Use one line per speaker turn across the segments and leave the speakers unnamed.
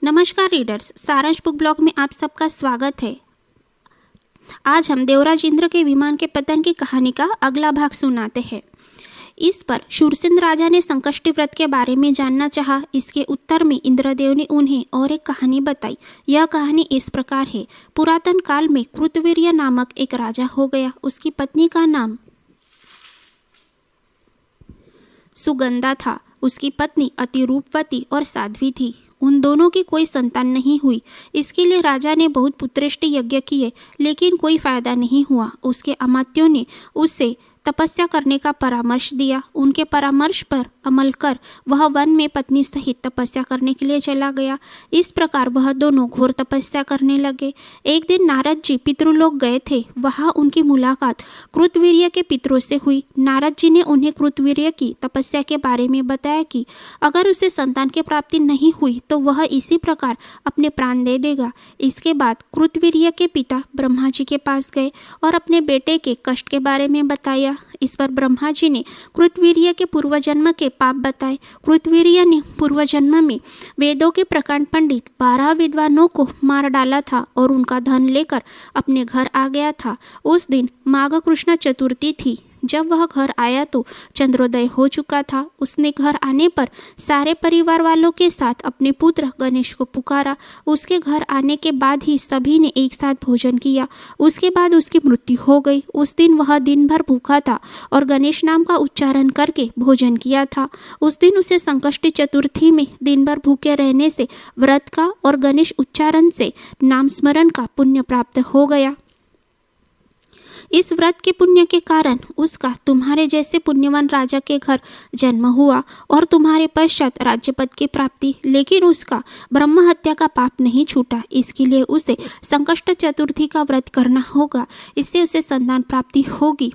नमस्कार रीडर्स, सारांश book blog में आप सबका स्वागत है। आज हम देवराज इंद्र के विमान के पतन की कहानी का अगला भाग सुनाते हैं। इस पर शूरसेन राजा ने संकष्टी व्रत के बारे में जानना चाहा। इसके उत्तर में इंद्रदेव ने उन्हें और एक कहानी बताई। यह कहानी इस प्रकार है। पुरातन काल में कृतवीर्य नामक एक राजा हो गया। उसकी पत्नी का नाम सुगंधा था। उसकी पत्नी अति रूपवती और साध्वी थी। उन दोनों की कोई संतान नहीं हुई। इसके लिए राजा ने बहुत पुत्रेष्टि यज्ञ किए, लेकिन कोई फायदा नहीं हुआ। उसके अमात्यों ने उससे तपस्या करने का परामर्श दिया। उनके परामर्श पर अमल कर वह वन में पत्नी सहित तपस्या करने के लिए चला गया। इस प्रकार वह दोनों घोर तपस्या करने लगे। एक दिन नारद जी पितृलोक गए थे। वहां उनकी मुलाकात कृतवीर्य के पितरों से हुई। नारद जी ने उन्हें कृतवीर्य की तपस्या के बारे में बताया कि अगर उसे संतान की प्राप्ति नहीं हुई तो वह इसी प्रकार अपने प्राण दे देगा। इसके बाद कृतवीर्य के पिता ब्रह्मा जी के पास गए और अपने बेटे के कष्ट के बारे में बताया। इस पर ब्रह्मा जी ने कृतवीर्य के पूर्व जन्म के पाप बताए। कृतवीर्य ने पूर्व जन्म में वेदों के प्रकांड पंडित 12 विद्वानों को मार डाला था और उनका धन लेकर अपने घर आ गया था। उस दिन माघ कृष्ण चतुर्थी थी। जब वह घर आया तो चंद्रोदय हो चुका था। उसने घर आने पर सारे परिवार वालों के साथ अपने पुत्र गणेश को पुकारा। उसके घर आने के बाद ही सभी ने एक साथ भोजन किया। उसके बाद उसकी मृत्यु हो गई। उस दिन वह दिन भर भूखा था और गणेश नाम का उच्चारण करके भोजन किया था। उस दिन उसे संकष्टी चतुर्थी में दिन भर भूखे रहने से, व्रत का और गणेश उच्चारण से नाम स्मरण का पुण्य प्राप्त हो गया। इस व्रत के पुण्य के कारण उसका तुम्हारे जैसे पुण्यवान राजा के घर जन्म हुआ और तुम्हारे पश्चात राज्य पद की प्राप्ति। लेकिन उसका ब्रह्म हत्या का पाप नहीं छूटा। इसके लिए उसे संकष्ट चतुर्थी का व्रत करना होगा। इससे उसे संतान प्राप्ति होगी।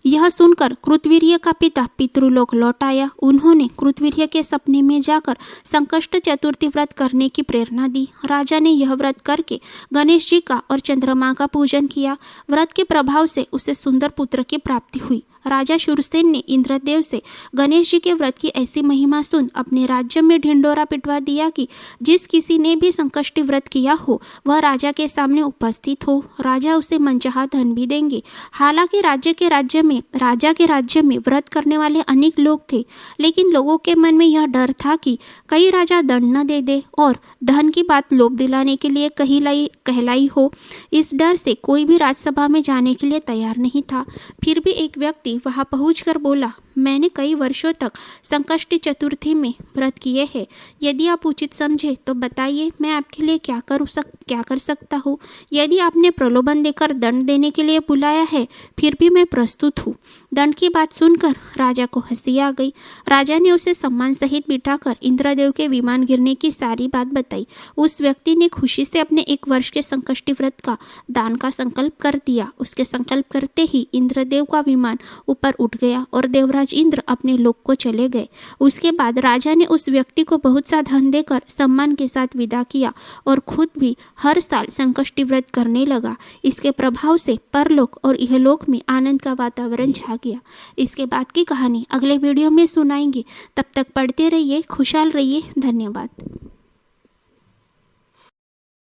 यह सुनकर कृतवीर्य का पिता पितृलोक लौट आया। उन्होंने कृतवीर्य के सपने में जाकर संकष्ट चतुर्थी व्रत करने की प्रेरणा दी। राजा ने यह व्रत करके गणेश जी का और चंद्रमा का पूजन किया। व्रत के प्रभाव से उसे सुंदर पुत्र की प्राप्ति हुई। राजा शूरसेन ने इंद्रदेव से गणेश जी के व्रत की ऐसी महिमा सुन अपने राज्य में ढिंडोरा पिटवा दिया कि जिस किसी ने भी संकष्टी व्रत किया हो वह राजा के सामने उपस्थित हो। राजा उसे मनचाहा धन भी देंगे। हालांकि राजा के राज्य में व्रत करने वाले अनेक लोग थे, लेकिन लोगों के मन में यह डर था कि कई राजा दंड न दे दे और धन की बात लोभ दिलाने के लिए कहलाई हो। इस डर से कोई भी राजसभा में जाने के लिए तैयार नहीं था। फिर भी एक व्यक्ति वहां पहुंचकर बोला, मैंने कई वर्षों तक संकष्टी चतुर्थी में व्रत किए हैं। यदि आप उचित समझे तो बताइए, मैं आपके लिए क्या कर सकता हूँ। यदि आपने प्रलोभन देकर दंड देने के लिए बुलाया है, फिर भी मैं प्रस्तुत हूँ। दंड की बात सुनकर राजा को हंसी आ गई। राजा ने उसे सम्मान सहित बिठाकर इंद्रदेव के विमान गिरने की सारी बात बताई। उस व्यक्ति ने खुशी से अपने 1 वर्ष के संकष्टी व्रत का दान का संकल्प कर दिया। उसके संकल्प करते ही इंद्रदेव का विमान ऊपर उठ गया और देवराज इंद्र अपने लोक को चले गए। उसके बाद राजा ने उस व्यक्ति को बहुत सा धन देकर सम्मान के साथ विदा किया और खुद भी हर साल संकष्टी व्रत करने लगा। इसके प्रभाव से परलोक और इहलोक में आनंद का वातावरण छा गया। इसके बाद की कहानी अगले वीडियो में सुनाएंगे। तब तक पढ़ते रहिए, खुशहाल रहिए। धन्यवाद।